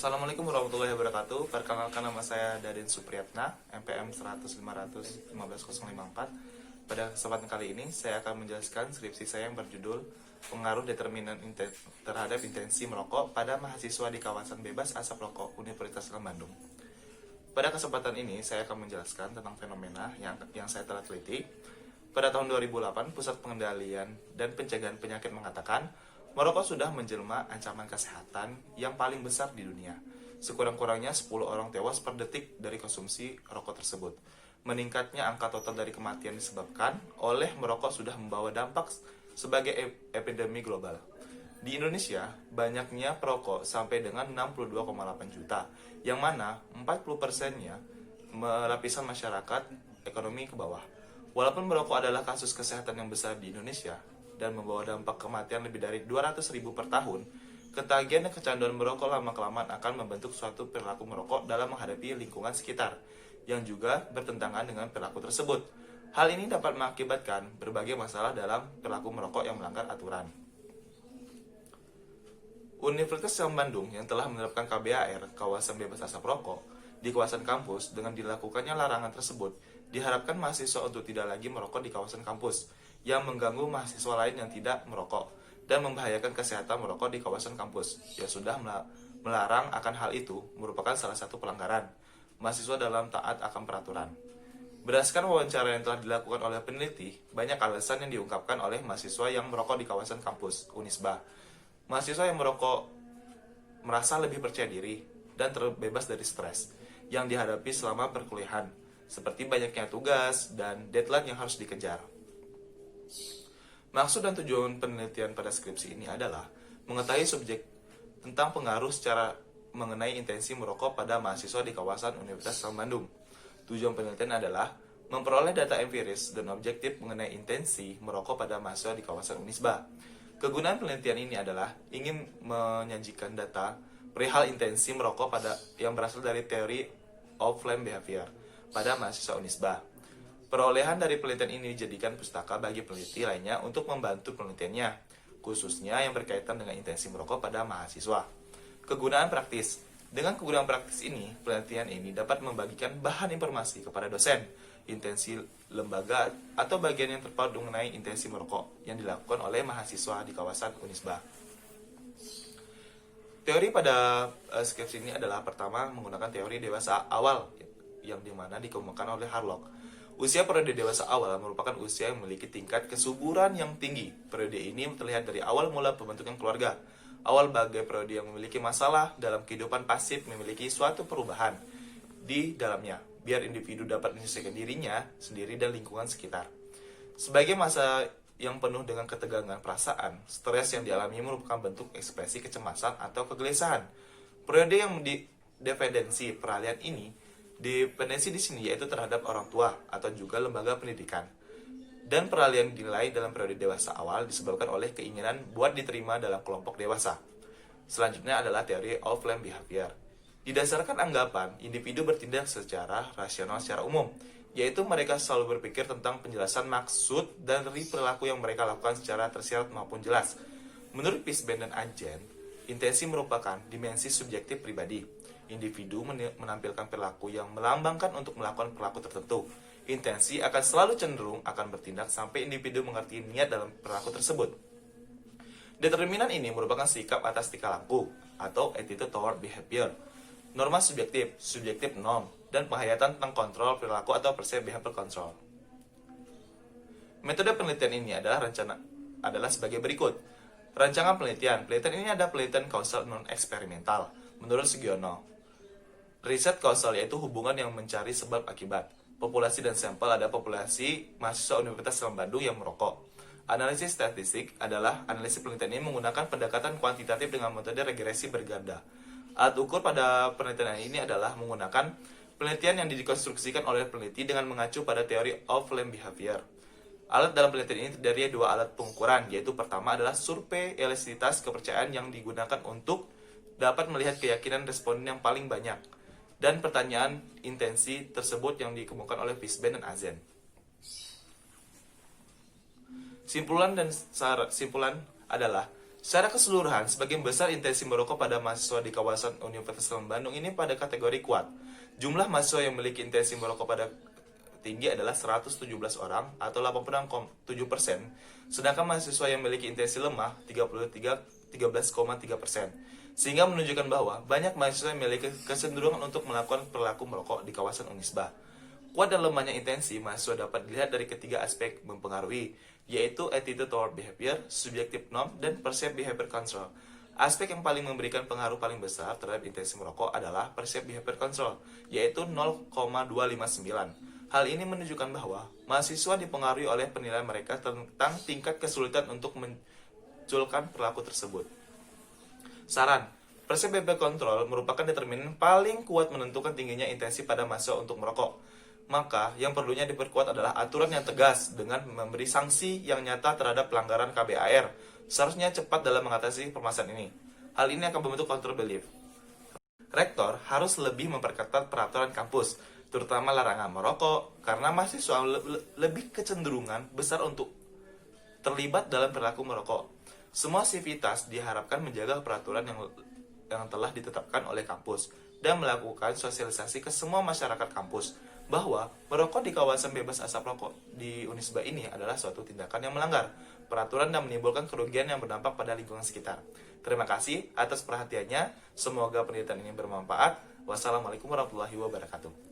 Assalamualaikum warahmatullahi wabarakatuh. Perkenalkan, nama saya Dadin Supriyatna, MPM 100515054. Pada kesempatan kali ini, saya akan menjelaskan skripsi saya yang berjudul Pengaruh Determinan terhadap Intensi Merokok pada Mahasiswa di Kawasan Bebas Asap Rokok Universitas Islam Bandung. Pada kesempatan ini, saya akan menjelaskan tentang fenomena yang saya telah teliti. Pada tahun 2008, Pusat Pengendalian dan Pencegahan Penyakit mengatakan merokok sudah menjelma ancaman kesehatan yang paling besar di dunia. Sekurang-kurangnya 10 orang tewas per detik dari konsumsi rokok tersebut. Meningkatnya angka total dari kematian disebabkan oleh merokok sudah membawa dampak sebagai epidemi global. Di Indonesia, banyaknya perokok sampai dengan 62,8 juta, yang mana 40%-nya lapisan masyarakat ekonomi ke bawah. Walaupun merokok adalah kasus kesehatan yang besar di Indonesia, dan membawa dampak kematian lebih dari 200.000 per tahun, ketagihan dan kecanduan merokok lama-kelamaan akan membentuk suatu perilaku merokok dalam menghadapi lingkungan sekitar, yang juga bertentangan dengan perilaku tersebut. Hal ini dapat mengakibatkan berbagai masalah dalam perilaku merokok yang melanggar aturan. Universitas Islam Bandung yang telah menerapkan KBAR, kawasan bebas asap rokok, di kawasan kampus dengan dilakukannya larangan tersebut, diharapkan mahasiswa untuk tidak lagi merokok di kawasan kampus, yang mengganggu mahasiswa lain yang tidak merokok dan membahayakan kesehatan merokok di kawasan kampus. Yang sudah melarang akan hal itu merupakan salah satu pelanggaran mahasiswa dalam taat akan peraturan. Berdasarkan wawancara yang telah dilakukan oleh peneliti, banyak alasan yang diungkapkan oleh mahasiswa yang merokok di kawasan kampus Unisba. Mahasiswa yang merokok merasa lebih percaya diri dan terbebas dari stres yang dihadapi selama perkuliahan, seperti banyaknya tugas dan deadline yang harus dikejar. Maksud dan tujuan penelitian pada skripsi ini adalah mengetahui subjek tentang pengaruh secara mengenai intensi merokok pada mahasiswa di kawasan Universitas Islam Bandung. Tujuan penelitian adalah memperoleh data empiris dan objektif mengenai intensi merokok pada mahasiswa di kawasan Unisba. Kegunaan penelitian ini adalah ingin menyajikan data perihal intensi merokok yang berasal dari teori of flame behavior pada mahasiswa Unisba. Perolehan dari penelitian ini dijadikan pustaka bagi peneliti lainnya untuk membantu penelitiannya, khususnya yang berkaitan dengan intensi merokok pada mahasiswa. Kegunaan praktis. Dengan kegunaan praktis ini, penelitian ini dapat membagikan bahan informasi kepada dosen, intensi lembaga, atau bagian yang terpaut mengenai intensi merokok yang dilakukan oleh mahasiswa di kawasan Unisba. Teori pada skripsi ini adalah pertama menggunakan teori dewasa awal yang dimana dikemukakan oleh Harlock. Usia periode dewasa awal merupakan usia yang memiliki tingkat kesuburan yang tinggi. Periode ini terlihat dari awal mula pembentukan keluarga. Awal bagai periode yang memiliki masalah dalam kehidupan pasif memiliki suatu perubahan di dalamnya, biar individu dapat menyesuaikan dirinya sendiri dan lingkungan sekitar. Sebagai masa yang penuh dengan ketegangan perasaan, stres yang dialami merupakan bentuk ekspresi kecemasan atau kegelisahan. Periode yang mendependensi peralihan ini, dependensi di sini yaitu terhadap orang tua atau juga lembaga pendidikan. Dan peralihan dinilai dalam periode dewasa awal disebabkan oleh keinginan buat diterima dalam kelompok dewasa. Selanjutnya adalah teori of flame behavior. Didasarkan anggapan, individu bertindak secara rasional secara umum, yaitu mereka selalu berpikir tentang penjelasan maksud dan dari perilaku yang mereka lakukan secara tersirat maupun jelas. Menurut Pisben dan Anjen, intensi merupakan dimensi subjektif pribadi. Individu menampilkan perilaku yang melambangkan untuk melakukan perilaku tertentu. Intensi akan selalu cenderung akan bertindak sampai individu mengerti niat dalam perilaku tersebut. Determinan ini merupakan sikap atas tingkah laku atau attitude toward behavior. Norma subjektif, subjektif norm, dan penghayatan tentang kontrol perilaku atau perceived behavior control. Metode penelitian ini adalah sebagai berikut. Rancangan penelitian. Penelitian ini ada penelitian kausal non-eksperimental. Menurut Sugiono, riset kausal yaitu hubungan yang mencari sebab akibat. Populasi dan sampel ada populasi mahasiswa Universitas Islam Bandung yang merokok. Analisis statistik adalah analisis penelitian ini menggunakan pendekatan kuantitatif dengan metode regresi berganda. Alat ukur pada penelitian ini adalah menggunakan penelitian yang dikonstruksikan oleh peneliti dengan mengacu pada teori of flame behavior. Alat dalam penelitian ini terdiri dari dua alat pengukuran, yaitu pertama adalah survei elastisitas kepercayaan yang digunakan untuk dapat melihat keyakinan responden yang paling banyak, dan pertanyaan intensi tersebut yang dikemukakan oleh Pisben dan Azen. Simpulan adalah Secara keseluruhan, sebagian besar intensi merokok pada mahasiswa di kawasan Universitas Bandung ini pada kategori kuat. Jumlah mahasiswa yang memiliki intensi merokok pada tinggi adalah 117 orang atau 86,7%, sedangkan mahasiswa yang memiliki intensi lemah 13,3%. Sehingga menunjukkan bahwa banyak mahasiswa yang memiliki kecenderungan untuk melakukan perilaku merokok di kawasan Unisba. Kuat dan lemahnya intensi mahasiswa dapat dilihat dari ketiga aspek mempengaruhi, yaitu attitude toward behavior, subjective norm, dan perceived behavior control. Aspek yang paling memberikan pengaruh paling besar terhadap intensi merokok adalah perceived behavior control, yaitu 0,259. Hal ini menunjukkan bahwa mahasiswa dipengaruhi oleh penilaian mereka tentang tingkat kesulitan untuk munculkan perilaku tersebut. Saran, perceived behavior control merupakan determinan paling kuat menentukan tingginya intensi pada mahasiswa untuk merokok. Maka, yang perlunya diperkuat adalah aturan yang tegas dengan memberi sanksi yang nyata terhadap pelanggaran KBAR. Seharusnya cepat dalam mengatasi permasalahan ini. Hal ini akan membentuk counter belief. Rektor harus lebih memperketat peraturan kampus, terutama larangan merokok, karena mahasiswa lebih kecenderungan besar untuk terlibat dalam perilaku merokok. Semua sivitas diharapkan menjaga peraturan yang telah ditetapkan oleh kampus dan melakukan sosialisasi ke semua masyarakat kampus bahwa merokok di kawasan bebas asap rokok di Unisba ini adalah suatu tindakan yang melanggar peraturan dan menimbulkan kerugian yang berdampak pada lingkungan sekitar. Terima kasih atas perhatiannya. Semoga penelitian ini bermanfaat. Wassalamualaikum warahmatullahi wabarakatuh.